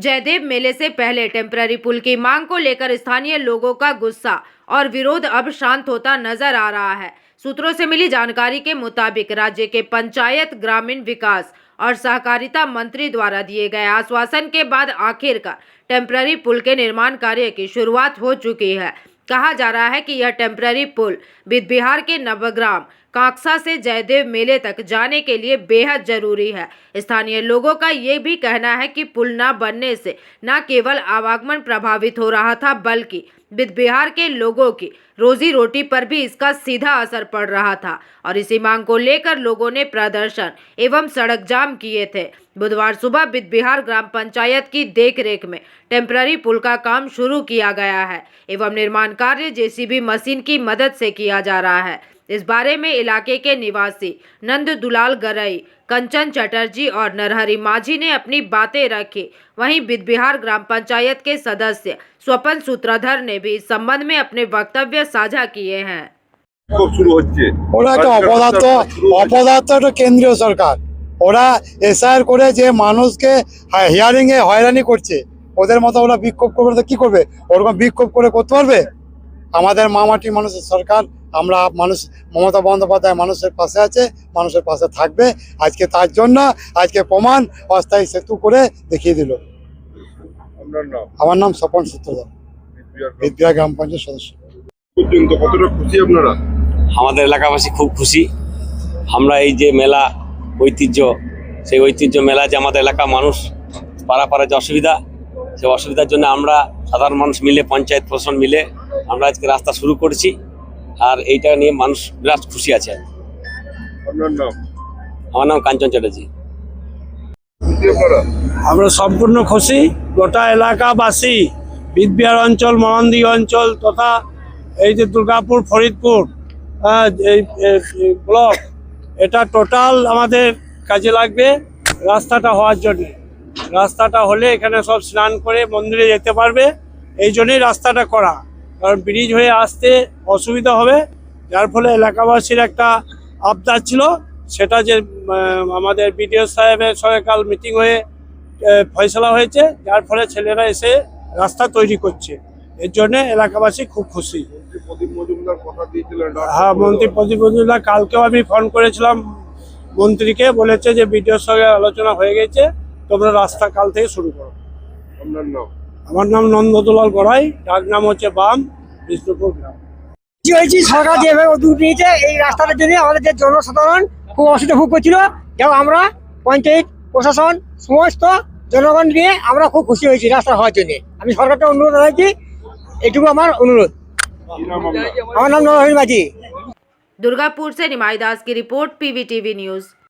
जयदेव मेले से पहले टेम्पररी पुल की मांग को लेकर स्थानीय लोगों का गुस्सा और विरोध अब शांत होता नजर आ रहा है। सूत्रों से मिली जानकारी के मुताबिक राज्य के पंचायत, ग्रामीण विकास और सहकारिता मंत्री द्वारा दिए गए आश्वासन के बाद आखिरकार टेम्पररी पुल के निर्माण कार्य की शुरुआत हो चुकी है। कहा जा रहा है कि यह टेम्पररी पुल बिहार के नवग्राम कांक्सा से जयदेव मेले तक जाने के लिए बेहद जरूरी है। स्थानीय लोगों का ये भी कहना है कि पुल न बनने से न केवल आवागमन प्रभावित हो रहा था, बल्कि बिहार के लोगों की रोजी रोटी पर भी इसका सीधा असर पड़ रहा था और इसी मांग को लेकर लोगों ने प्रदर्शन एवं सड़क जाम किए थे। बुधवार सुबह बिहार ग्राम पंचायत की देखरेख में टेम्पररी पुल का काम शुरू किया गया है एवं निर्माण कार्य जेसीबी मशीन की मदद से किया जा रहा है। इस बारे में इलाके के निवासी नंद दुलाल गरई, कंचन चटर्जी और नरहरी माझी ने अपनी बातें रखी। वहीं बिहार ग्राम पंचायत के सदस्य स्वपन सूत्रधर ने भी इस संबंध में अपने वक्तव्य साझा किए हैं। ওরা একটা অপদার্থ কেন্দ্রীয় সরকার, ওরা এসআইআর করে যে মানুষকে হিয়ারিং এ হয়রানি করছে, ওদের মতো ওরা বিক্ষোভ করবে তো কি করবে? ওরকম বিক্ষোভ করে করতে পারবে? আমাদের মামাটি মানুষের সরকার, আমরা মানুষ, মমতা বন্দ্যোপাধ্যায় মানুষের পাশে আছে, মানুষের পাশে থাকবে। আজকে তার জন্য আজকে প্রমাণ অস্থায়ী সেতু করে দেখিয়ে দিল। আমার নাম স্বপন সূত্রধর, বিদ্যা গ্রাম পঞ্চায়েত সদস্য। কতটা খুশি আপনারা? আমাদের এলাকাবাসী খুব খুশি। আমরা এই যে মেলা ঐতিহ্য, সেই ঐতিহ্য মেলা যে আমাদের এলাকার মানুষ পাড়া যে অসুবিধা, সেই অসুবিধার জন্য আমরা সাধারণ মানুষ মিলে, পঞ্চায়েত প্রশাসন মিলে আমরা আজকে রাস্তা শুরু করেছি। আর এইটা নিয়ে মানুষ বিরাট খুশি আছে। আমার নাম কাঞ্চন চ্যাটার্জি। আমরা সম্পূর্ণ খুশি। গোটা এলাকাবাসী, বিহার অঞ্চল, মহানদী অঞ্চল তথা এই যে দুর্গাপুর, ফরিদপুর এই ব্লক, এটা টোটাল আমাদের কাজে লাগবে রাস্তাটা হওয়ার জন্য। রাস্তাটা হলে এখানে সব স্নান করে মন্দিরে যেতে পারবে, এই জন্যই রাস্তাটা করা। কারণ ব্রিজ হয়ে আসতে অসুবিধা হবে, যার ফলে এলাকাবাসীর একটা আবদার ছিল, সেটা যে আমাদের বিডিও সাহেবের সঙ্গে কাল মিটিং হয়ে ফয়সলা হয়েছে, যার ফলে ছেলেরা এসে রাস্তা তৈরি করছে। এর জন্য এলাকাবাসী খুব খুশি। হ্যাঁ, মন্ত্রী প্রদীপ মজুমদার, কালকেও আমি ফোন করেছিলাম মন্ত্রীকে, বলেছে যে বিডিওর সঙ্গে আলোচনা হয়ে গেছে, তোমরা রাস্তা কাল থেকে শুরু করো। আমার নাম নন্দদুলাল গড়াই, ডাক নাম হচ্ছে বাম, বিষ্ণুপুর গ্রাম। সরকার যেভাবে উদ্যোগ নিয়েছে এই রাস্তাটার জন্য আমাদের যে জনসাধারণ খুব অসুবিধা ভোগ করছিল, এবং আমরা পঞ্চায়েত প্রশাসন সমস্ত জনগণ নিয়ে আমরা খুব খুশি হয়েছি রাস্তা হওয়ার জন্য। আমি সরকারকে অনুরোধ জানাচ্ছি, এটুকু আমার অনুরোধ। আমার নাম নরহরি মাঝি। दुर्गापुर से निमाई दास की रिपोर्ट, PVTV न्यूज।